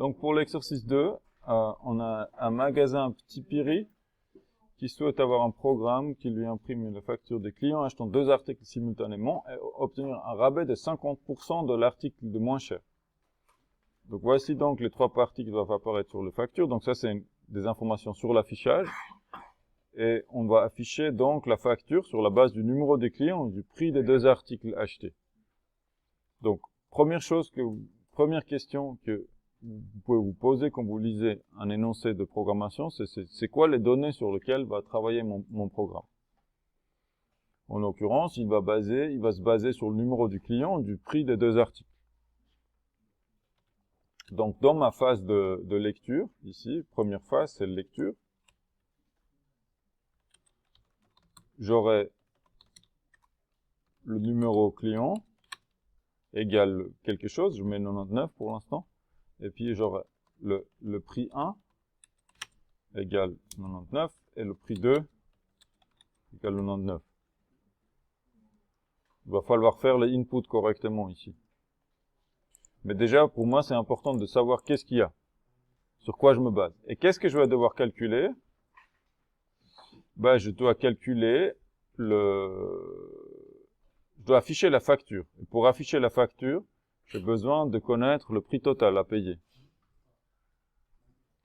Donc pour l'exercice 2, on a un magasin Petit Piri qui souhaite avoir un programme qui lui imprime la facture des clients achetant 2 articles simultanément et obtenir un rabais de 50% de l'article de moins cher. Donc voici donc les 3 parties qui doivent apparaître sur les factures. Donc ça c'est des informations sur l'affichage. Et on va afficher donc la facture sur la base du numéro des clients et du prix des 2 articles achetés. Donc première question que vous pouvez vous poser quand vous lisez un énoncé de programmation, c'est quoi les données sur lesquelles va travailler mon programme. En l'occurrence, il va se baser sur le numéro du client et du prix des 2 articles. Donc dans ma phase de lecture, ici, première phase, c'est la lecture. J'aurai le numéro client égale quelque chose, je mets 99 pour l'instant. Et puis j'aurai le prix 1 égale 99 et le prix 2 égale 99. Il va falloir faire les inputs correctement ici. Mais déjà, pour moi, c'est important de savoir qu'est-ce qu'il y a, sur quoi je me base. Et qu'est-ce que je vais devoir calculer? Je dois calculer je dois afficher la facture. Et pour afficher la facture, j'ai besoin de connaître le prix total à payer,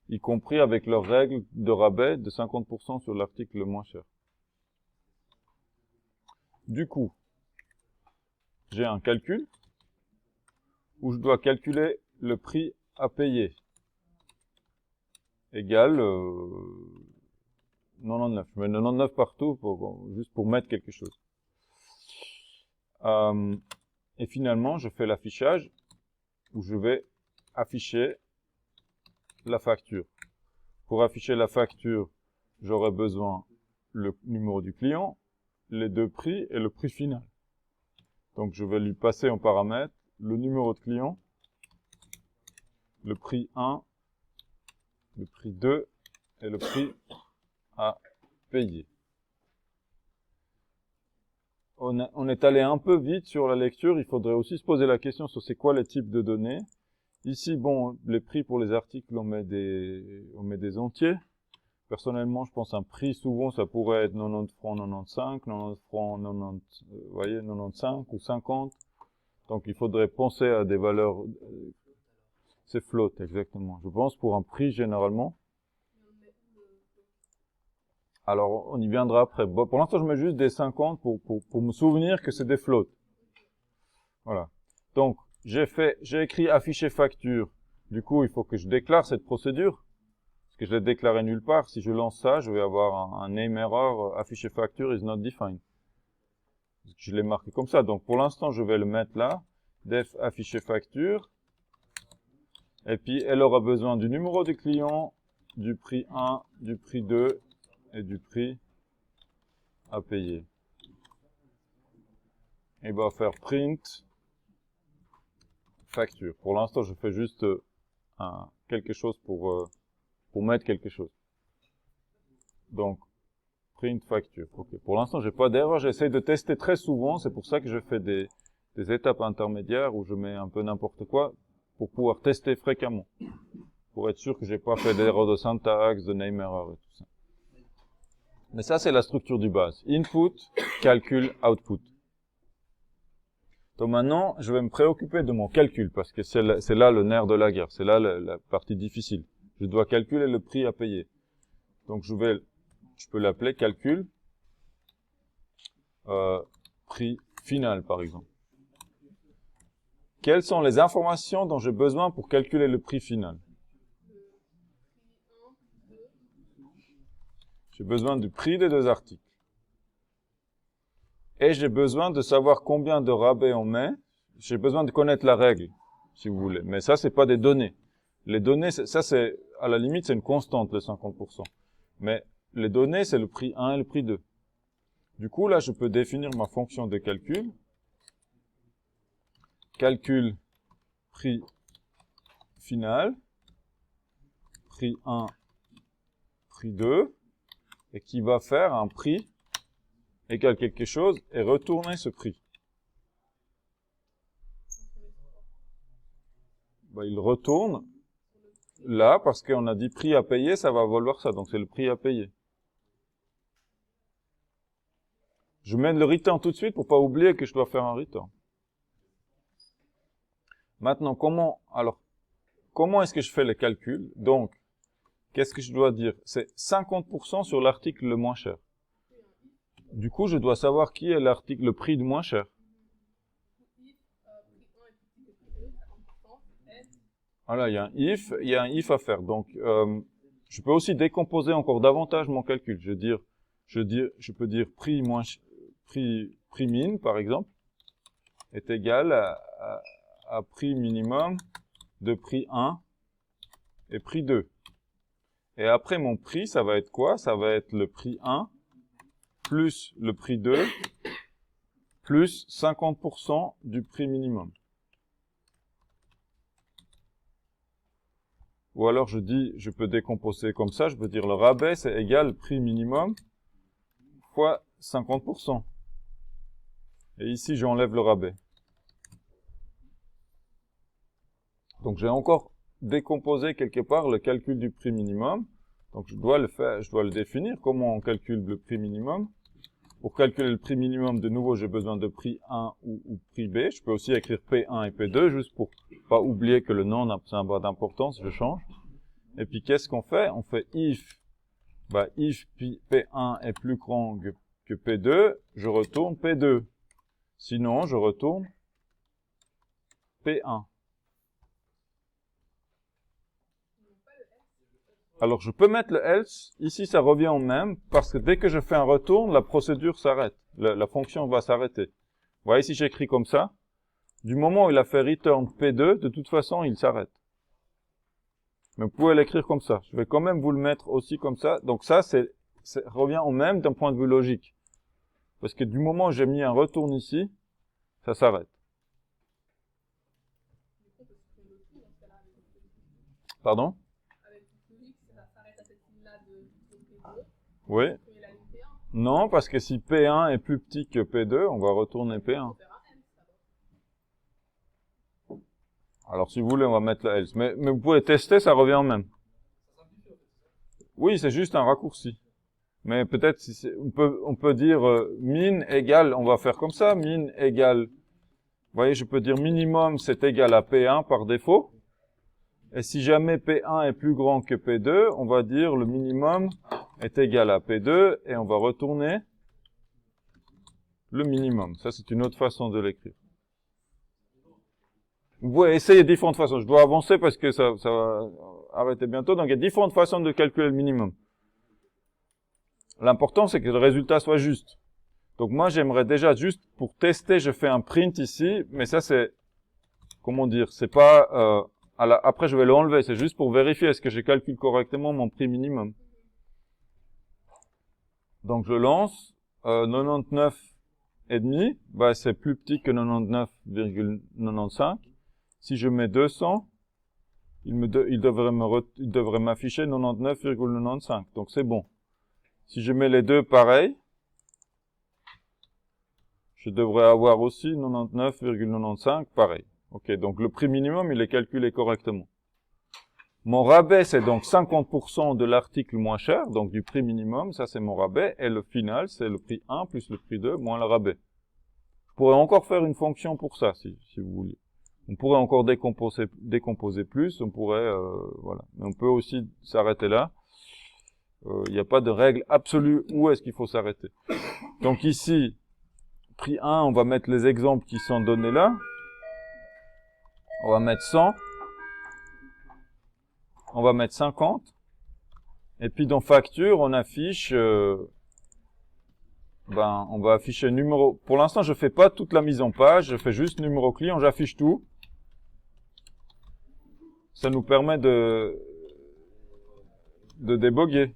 y compris avec leur règle de rabais de 50% sur l'article le moins cher. Du coup, j'ai un calcul où je dois calculer le prix à payer égal 99. Je mets 99 partout juste pour mettre quelque chose. Et finalement, je fais l'affichage où je vais afficher la facture. Pour afficher la facture, j'aurai besoin le numéro du client, les 2 prix et le prix final. Donc je vais lui passer en paramètre le numéro de client, le prix 1, le prix 2 et le prix à payer. On est allé un peu vite sur la lecture, il faudrait aussi se poser la question sur c'est quoi les types de données. Ici, bon, les prix pour les articles, on met des entiers. Personnellement, je pense un prix, souvent, ça pourrait être 90 francs 95, 90 francs 90, vous voyez, 95 ou 50. Donc, il faudrait penser à des valeurs, c'est float, exactement. Je pense pour un prix, généralement. Alors, on y viendra après. Bon, pour l'instant, je mets juste des 50 pour me souvenir que c'est des floats. Voilà. Donc, j'ai écrit afficher facture. Du coup, il faut que je déclare cette procédure. Parce que je l'ai déclaré nulle part. Si je lance ça, je vais avoir un name error, afficher facture is not defined. Je l'ai marqué comme ça. Donc, pour l'instant, je vais le mettre là. Def afficher facture. Et puis, elle aura besoin du numéro du client, du prix 1, du prix 2 et du prix à payer. Il va faire print facture. Pour l'instant, je fais juste quelque chose pour mettre quelque chose. Donc, print facture. Ok. Pour l'instant, j'ai pas d'erreur. J'essaie de tester très souvent. C'est pour ça que je fais des étapes intermédiaires où je mets un peu n'importe quoi pour pouvoir tester fréquemment. Pour être sûr que j'ai pas fait d'erreur de syntaxe, de name error et tout ça. Mais ça, c'est la structure du base. Input, calcul, output. Donc maintenant, je vais me préoccuper de mon calcul, parce que c'est là le nerf de la guerre, c'est là la partie difficile. Je dois calculer le prix à payer. Donc je peux l'appeler calcul, prix final par exemple. Quelles sont les informations dont j'ai besoin pour calculer le prix final? J'ai besoin du prix des 2 articles. Et j'ai besoin de savoir combien de rabais on met. J'ai besoin de connaître la règle, si vous voulez. Mais ça, c'est pas des données. Les données, ça c'est, à la limite, c'est une constante, le 50%. Mais les données, c'est le prix 1 et le prix 2. Du coup, là, je peux définir ma fonction de calcul. Calcul prix final, prix 1, prix 2, et qui va faire un prix égale quelque chose et retourner ce prix. Il retourne là, parce qu'on a dit prix à payer, ça va valoir ça. Donc, c'est le prix à payer. Je mène le return tout de suite pour pas oublier que je dois faire un return. Maintenant, comment est-ce que je fais le calcul? Donc, qu'est-ce que je dois dire? C'est 50% sur l'article le moins cher. Du coup, je dois savoir qui est l'article, le prix du moins cher. Voilà, il y a un if à faire. Donc, je peux aussi décomposer encore davantage mon calcul. Je peux dire prix min, par exemple, est égal à prix minimum de prix 1 et prix 2. Et après, mon prix, ça va être quoi? Ça va être le prix 1 plus le prix 2 plus 50% du prix minimum. Ou alors je peux décomposer comme ça, je peux dire le rabais c'est égal prix minimum fois 50%. Et ici j'enlève le rabais. Donc j'ai encore décomposé quelque part le calcul du prix minimum. Donc je dois le définir. Comment on calcule le prix minimum? Pour calculer le prix minimum, de nouveau, j'ai besoin de prix 1 ou prix B. Je peux aussi écrire P1 et P2, juste pour pas oublier que le nom n'a pas d'importance, je change. Et puis, qu'est-ce qu'on fait? On fait if P1 est plus grand que P2, je retourne P2. Sinon, je retourne P1. Alors, je peux mettre le else. Ici, ça revient au même, parce que dès que je fais un retourne, la procédure s'arrête. La fonction va s'arrêter. Vous voyez, si j'écris comme ça, du moment où il a fait return P2, de toute façon, il s'arrête. Mais vous pouvez l'écrire comme ça. Je vais quand même vous le mettre aussi comme ça. Donc ça, revient au même d'un point de vue logique. Parce que du moment où j'ai mis un retourne ici, ça s'arrête. Pardon? Oui. Non, parce que si P1 est plus petit que P2, on va retourner P1. Alors, si vous voulez, on va mettre le else. Mais vous pouvez tester, ça revient au même. Oui, c'est juste un raccourci. Mais peut-être, on peut dire min égale, on va faire comme ça, min égale, vous voyez, je peux dire minimum, c'est égal à P1 par défaut. Et si jamais P1 est plus grand que P2, on va dire le minimum est égal à P2 et on va retourner le minimum. Ça, c'est une autre façon de l'écrire. Vous pouvez essayer différentes façons. Je dois avancer parce que ça va arrêter bientôt. Donc, il y a différentes façons de calculer le minimum. L'important, c'est que le résultat soit juste. Donc, moi, j'aimerais déjà juste pour tester, je fais un print ici. Mais ça, c'est, comment dire, c'est pas, après, je vais l'enlever. C'est juste pour vérifier est-ce que je calcule correctement mon prix minimum. Donc, je lance 99,5. Bah, c'est plus petit que 99,95. Si je mets 200, il devrait m'afficher 99,95. Donc, c'est bon. Si je mets les deux pareils, je devrais avoir aussi 99,95 pareil. Ok, donc le prix minimum, il est calculé correctement. Mon rabais, c'est donc 50% de l'article moins cher, donc du prix minimum, ça c'est mon rabais, et le final, c'est le prix 1 plus le prix 2 moins le rabais. Je pourrais encore faire une fonction pour ça, si vous voulez. On pourrait encore décomposer plus, on pourrait, voilà. Mais on peut aussi s'arrêter là. Il n'y a pas de règle absolue où est-ce qu'il faut s'arrêter. Donc ici, prix 1, on va mettre les exemples qui sont donnés là. On va mettre 100. On va mettre 50. Et puis dans facture, on affiche, on va afficher numéro. Pour l'instant, je fais pas toute la mise en page, je fais juste numéro client, j'affiche tout. Ça nous permet de déboguer.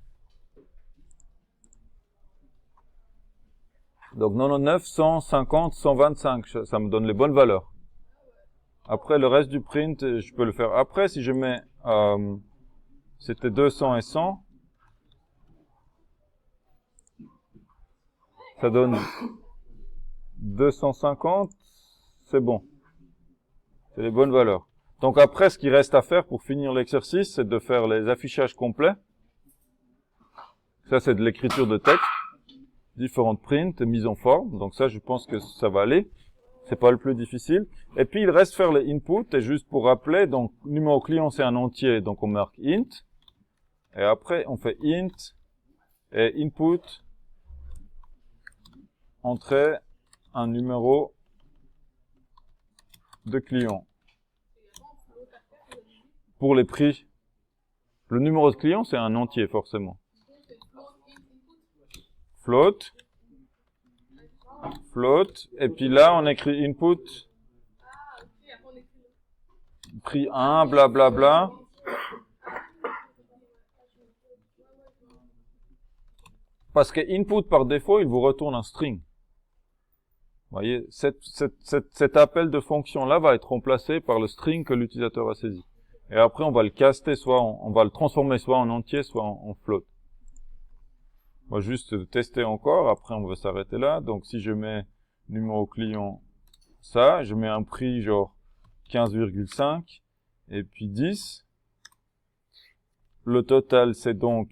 Donc 99, 100, 50, 125, ça me donne les bonnes valeurs. Après, le reste du print, je peux le faire après. Si je mets, c'était 200 et 100, ça donne 250, c'est bon. C'est les bonnes valeurs. Donc après, ce qui reste à faire pour finir l'exercice, c'est de faire les affichages complets. Ça, c'est de l'écriture de texte. Différentes prints, mise en forme. Donc ça, je pense que ça va aller. C'est pas le plus difficile. Et puis, il reste faire les inputs. Et juste pour rappeler, donc, numéro client, c'est un entier. Donc, on marque int. Et après, on fait int et input, entrer un numéro de client. Pour les prix, le numéro de client, c'est un entier, forcément. Float, et puis là, on écrit input, prix 1, blablabla. Parce que input, par défaut, il vous retourne un string. Vous voyez, cet appel de fonction-là va être remplacé par le string que l'utilisateur a saisi. Et après, on va le caster, on va le transformer soit en entier, soit en float. On va juste tester encore, après on va s'arrêter là. Donc si je mets numéro client, ça, je mets un prix genre 15,5 et puis 10. Le total, c'est donc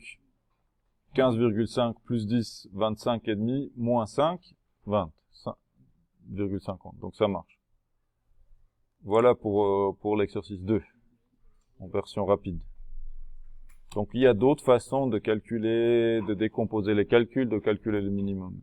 15,5 plus 10, 25,5, moins 5, 20,50. Donc ça marche. Voilà pour l'exercice 2, en version rapide. Donc il y a d'autres façons de calculer, de décomposer les calculs, de calculer le minimum.